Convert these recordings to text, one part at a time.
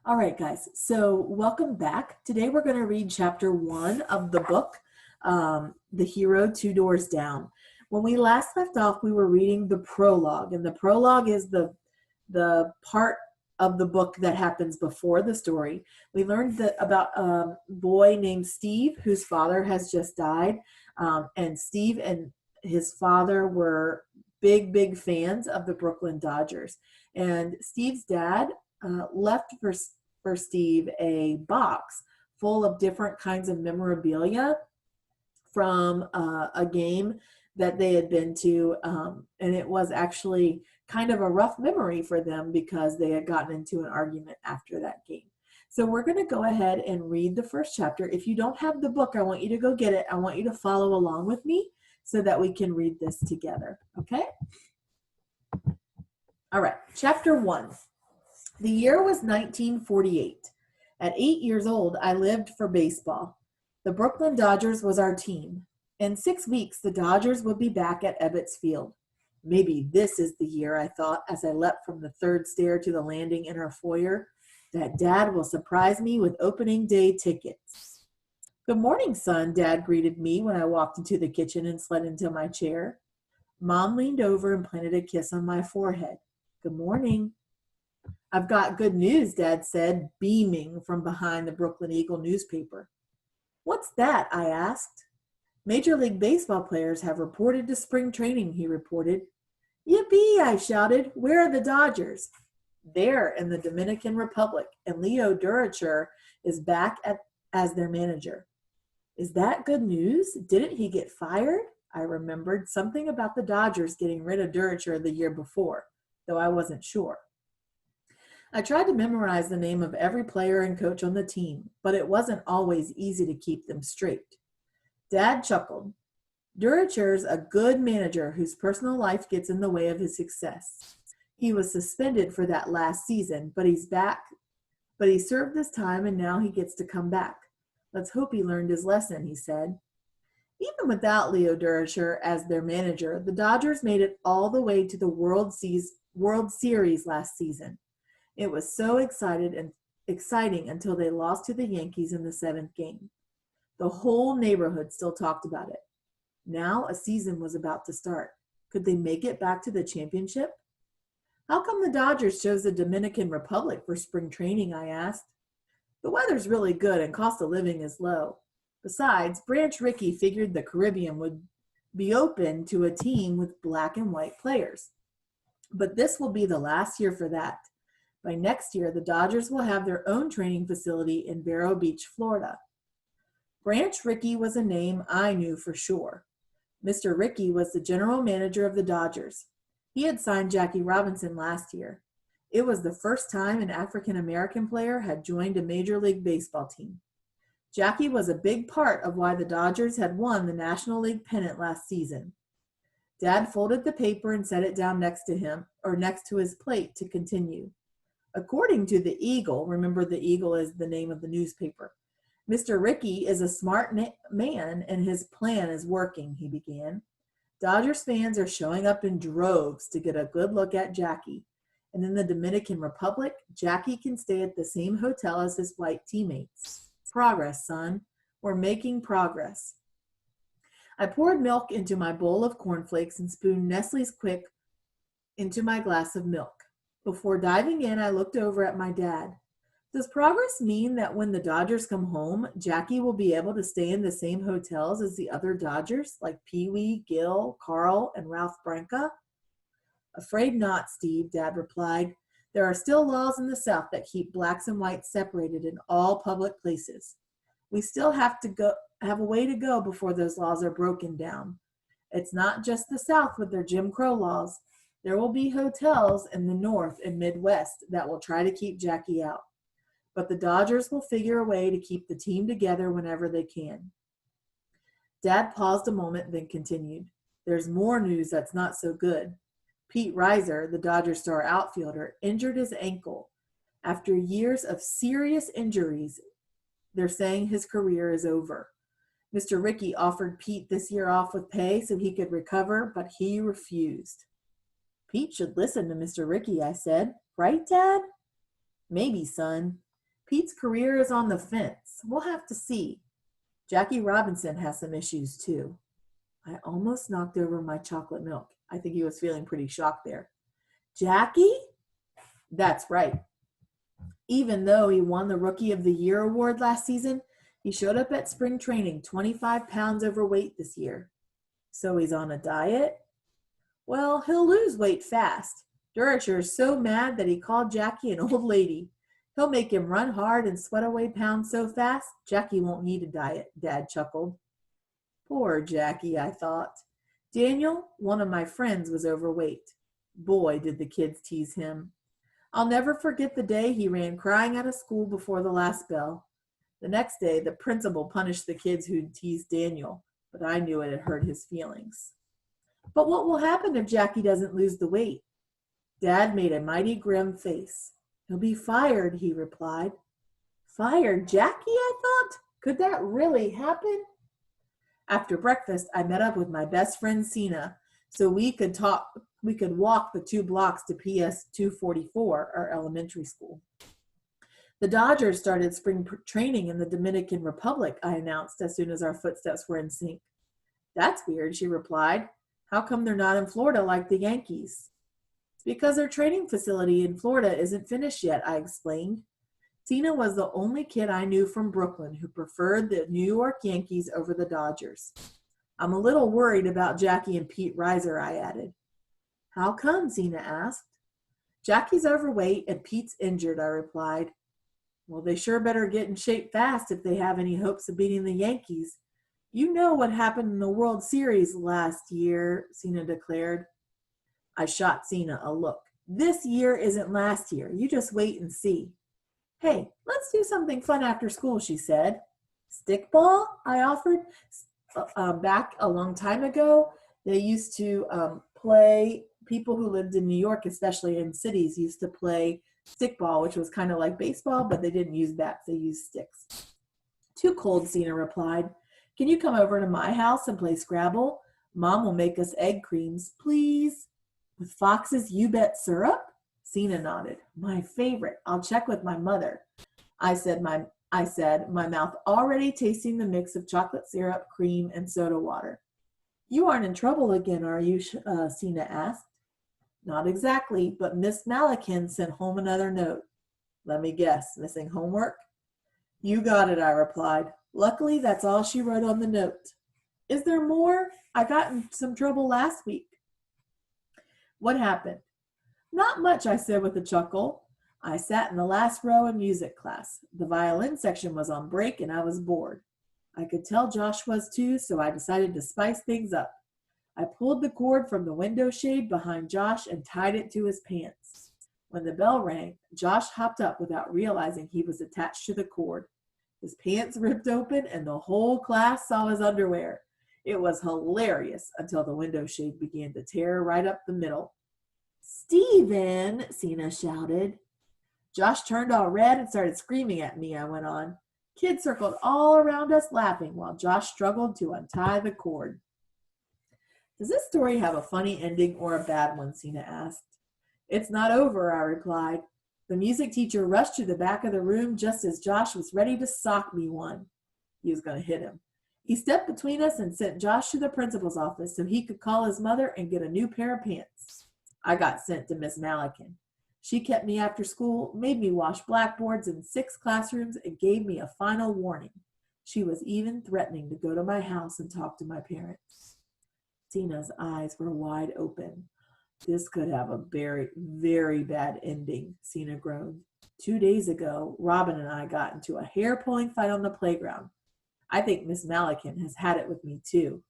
All right, guys, so welcome back. Today we're going to read chapter 1 of the book, The Hero Two Doors Down. When we last left off, we were reading the prologue, and the prologue is the part of the book that happens before the story. We learned about a boy named Steve whose father has just died, and Steve and his father were big fans of the Brooklyn Dodgers. And Steve's dad left for Steve a box full of different kinds of memorabilia from a game that they had been to, and it was actually kind of a rough memory for them because they had gotten into an argument after that game. So we're going to go ahead and read the first chapter. If you don't have the book, I want you to go get it. I want you to follow along with me so that we can read this together, okay? All right, chapter 1. The year was 1948. At 8 years old, I lived for baseball. The Brooklyn Dodgers was our team. In 6 weeks, the Dodgers would be back at Ebbets Field. Maybe this is the year, I thought, as I leapt from the third stair to the landing in our foyer, that Dad will surprise me with opening day tickets. Good morning, son, Dad greeted me when I walked into the kitchen and slid into my chair. Mom leaned over and planted a kiss on my forehead. Good morning. I've got good news, Dad said, beaming from behind the Brooklyn Eagle newspaper. What's that? I asked. Major League Baseball players have reported to spring training, he reported. Yippee, I shouted. Where are the Dodgers? They're in the Dominican Republic, and Leo Durocher is back as their manager. Is that good news? Didn't he get fired? I remembered something about the Dodgers getting rid of Durocher the year before, though I wasn't sure. I tried to memorize the name of every player and coach on the team, but it wasn't always easy to keep them straight. Dad chuckled. Durocher's a good manager whose personal life gets in the way of his success. He was suspended for that last season, but he's back. But he served this time and now he gets to come back. Let's hope he learned his lesson, he said. Even without Leo Durocher as their manager, the Dodgers made it all the way to the World Series last season. It was so exciting until they lost to the Yankees in the 7th game. The whole neighborhood still talked about it. Now a season was about to start. Could they make it back to the championship? How come the Dodgers chose the Dominican Republic for spring training, I asked. The weather's really good and cost of living is low. Besides, Branch Rickey figured the Caribbean would be open to a team with black and white players. But this will be the last year for that. By next year, the Dodgers will have their own training facility in Vero Beach, Florida. Branch Rickey was a name I knew for sure. Mr. Rickey was the general manager of the Dodgers. He had signed Jackie Robinson last year. It was the first time an African-American player had joined a Major League Baseball team. Jackie was a big part of why the Dodgers had won the National League pennant last season. Dad folded the paper and set it down next to his plate to continue. According to the Eagle, remember the Eagle is the name of the newspaper, Mr. Rickey is a smart man and his plan is working, he began. Dodgers fans are showing up in droves to get a good look at Jackie. And in the Dominican Republic, Jackie can stay at the same hotel as his white teammates. Progress, son. We're making progress. I poured milk into my bowl of cornflakes and spooned Nestle's Quick into my glass of milk. Before diving in, I looked over at my dad. Does progress mean that when the Dodgers come home, Jackie will be able to stay in the same hotels as the other Dodgers, like Pee Wee, Gil, Carl, and Ralph Branca? Afraid not, Steve, Dad replied. There are still laws in the South that keep blacks and whites separated in all public places. We still have a way to go before those laws are broken down. It's not just the South with their Jim Crow laws. There will be hotels in the North and Midwest that will try to keep Jackie out. But the Dodgers will figure a way to keep the team together whenever they can. Dad paused a moment, then continued. There's more news that's not so good. Pete Reiser, the Dodgers star outfielder, injured his ankle. After years of serious injuries, they're saying his career is over. Mr. Rickey offered Pete this year off with pay so he could recover, but he refused. Pete should listen to Mr. Rickey, I said. Right, Dad? Maybe, son. Pete's career is on the fence. We'll have to see. Jackie Robinson has some issues too. I almost knocked over my chocolate milk. I think he was feeling pretty shocked there. Jackie? That's right. Even though he won the Rookie of the Year award last season, he showed up at spring training 25 pounds overweight this year. So he's on a diet? Well, he'll lose weight fast. Duracher is so mad that he called Jackie an old lady. He'll make him run hard and sweat away pounds so fast, Jackie won't need a diet, Dad chuckled. Poor Jackie, I thought. Daniel, one of my friends, was overweight. Boy, did the kids tease him. I'll never forget the day he ran crying out of school before the last bell. The next day, the principal punished the kids who teased Daniel, but I knew it had hurt his feelings. But what will happen if Jackie doesn't lose the weight? Dad made a mighty grim face. He'll be fired, he replied. Fired Jackie, I thought? Could that really happen? After breakfast, I met up with my best friend Sina so we could walk the 2 blocks to PS 244, our elementary school. The Dodgers started spring training in the Dominican Republic, I announced as soon as our footsteps were in sync. That's weird, she replied. How come they're not in Florida like the Yankees? Because their training facility in Florida isn't finished yet, I explained. Tina was the only kid I knew from Brooklyn who preferred the New York Yankees over the Dodgers. I'm a little worried about Jackie and Pete Reiser, I added. How come? Tina asked. Jackie's overweight and Pete's injured, I replied. Well, they sure better get in shape fast if they have any hopes of beating the Yankees. You know what happened in the World Series last year, Sina declared. I shot Sina a look. This year isn't last year. You just wait and see. Hey, let's do something fun after school, she said. Stickball, I offered. Back a long time ago, they used to play, people who lived in New York, especially in cities, used to play stickball, which was kind of like baseball, but they didn't use bats, they used sticks. Too cold, Sina replied. Can you come over to my house and play Scrabble? Mom will make us egg creams, please. With Fox's You Bet syrup? Sina nodded. My favorite. I'll check with my mother. I said, my mouth already tasting the mix of chocolate syrup, cream, and soda water. You aren't in trouble again, are you? Sina asked. Not exactly, but Miss Malakin sent home another note. Let me guess, missing homework? You got it, I replied. Luckily, that's all she wrote on the note. Is there more? I got in some trouble last week. What happened? Not much, I said with a chuckle. I sat in the last row in music class. The violin section was on break and I was bored. I could tell Josh was too, so I decided to spice things up. I pulled the cord from the window shade behind Josh and tied it to his pants. When the bell rang, Josh hopped up without realizing he was attached to the cord. His pants ripped open and the whole class saw his underwear. It was hilarious until the window shade began to tear right up the middle. Steven, Sina shouted. Josh turned all red and started screaming at me, I went on. Kids circled all around us laughing while Josh struggled to untie the cord. Does this story have a funny ending or a bad one? Sina asked. It's not over, I replied. The music teacher rushed to the back of the room just as Josh was ready to sock me one. He was going to hit him. He stepped between us and sent Josh to the principal's office so he could call his mother and get a new pair of pants. I got sent to Miss Malakin. She kept me after school, made me wash blackboards in 6 classrooms, and gave me a final warning. She was even threatening to go to my house and talk to my parents. Tina's eyes were wide open. This could have a very, very bad ending, Sina groaned. 2 days ago, Robin and I got into a hair-pulling fight on the playground. I think Miss Malakin has had it with me too.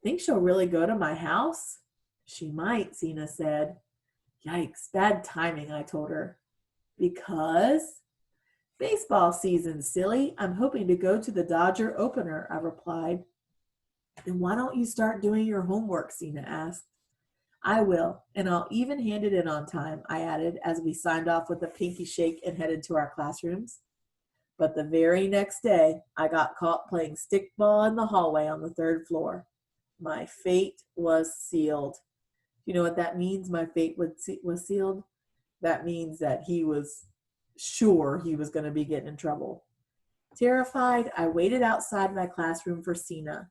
Think she'll really go to my house? She might, Sina said. Yikes, bad timing, I told her. Because? Baseball season, silly. I'm hoping to go to the Dodger opener, I replied. Then why don't you start doing your homework, Sina asked. I will, and I'll even hand it in on time, I added as we signed off with a pinky shake and headed to our classrooms. But the very next day, I got caught playing stickball in the hallway on the 3rd floor. My fate was sealed. You know what that means, my fate was sealed? That means that he was sure he was going to be getting in trouble. Terrified, I waited outside my classroom for Sina.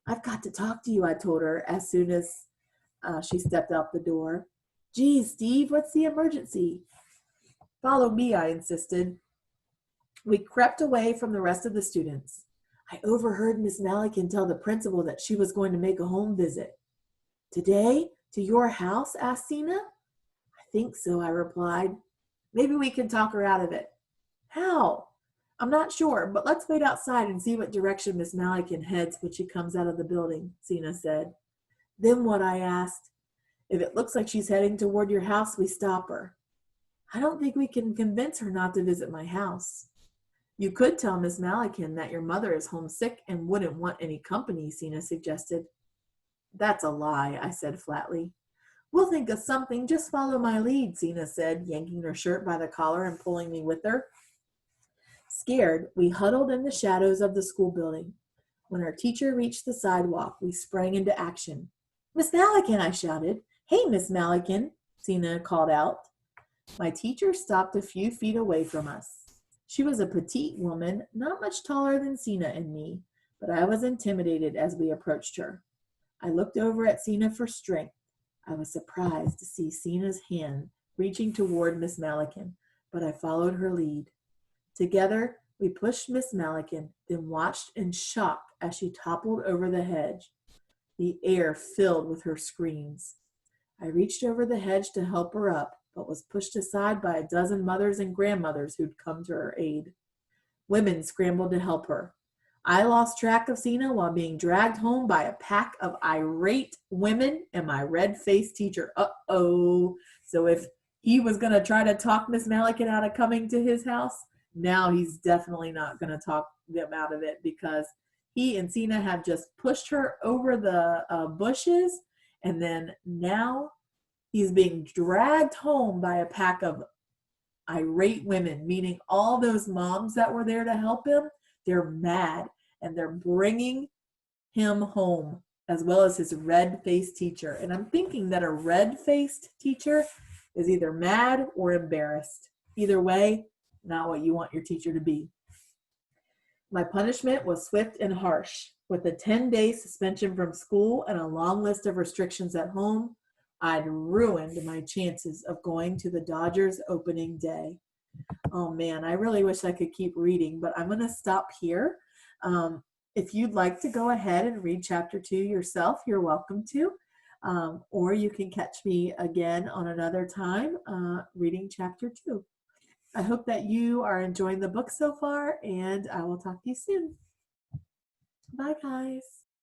I've got to talk to you, I told her as soon as she stepped out the door. Geez, Steve, what's the emergency? Follow me, I insisted. We crept away from the rest of the students. I overheard Miss Malikin tell the principal that she was going to make a home visit. Today? To your house? Asked Sina. I think so, I replied. Maybe we can talk her out of it. How? I'm not sure, but let's wait outside and see what direction Miss Malikin heads when she comes out of the building, Sina said. Then what? I asked. If it looks like she's heading toward your house, we stop her. I don't think we can convince her not to visit my house. You could tell Miss Malikin that your mother is homesick and wouldn't want any company, Sina suggested. That's a lie, I said flatly. We'll think of something. Just follow my lead, Sina said, yanking her shirt by the collar and pulling me with her. Scared, we huddled in the shadows of the school building. When our teacher reached the sidewalk, we sprang into action. Miss Malikin, I shouted. Hey, Miss Malikin, Sina called out. My teacher stopped a few feet away from us. She was a petite woman, not much taller than Sina and me, but I was intimidated as we approached her. I looked over at Sina for strength. I was surprised to see Sina's hand reaching toward Miss Malikin, but I followed her lead. Together, we pushed Miss Malikin, then watched in shock as she toppled over the hedge. The air filled with her screams. I reached over the hedge to help her up, but was pushed aside by a dozen mothers and grandmothers who'd come to her aid. Women scrambled to help her. I lost track of Sina while being dragged home by a pack of irate women and my red-faced teacher. Uh-oh. So if he was going to try to talk Miss Malikin out of coming to his house, now he's definitely not going to talk them out of it, because he and Sina have just pushed her over the bushes, and then now he's being dragged home by a pack of irate women, meaning all those moms that were there to help him. They're mad, and they're bringing him home, as well as his red-faced teacher. And I'm thinking that a red-faced teacher is either mad or embarrassed. Either way, not what you want your teacher to be. My punishment was swift and harsh. With a 10-day suspension from school and a long list of restrictions at home, I'd ruined my chances of going to the Dodgers opening day. Oh man, I really wish I could keep reading, but I'm going to stop here. If you'd like to go ahead and read chapter 2 yourself, you're welcome to. Or you can catch me again on another time reading chapter 2. I hope that you are enjoying the book so far, and I will talk to you soon. Bye, guys.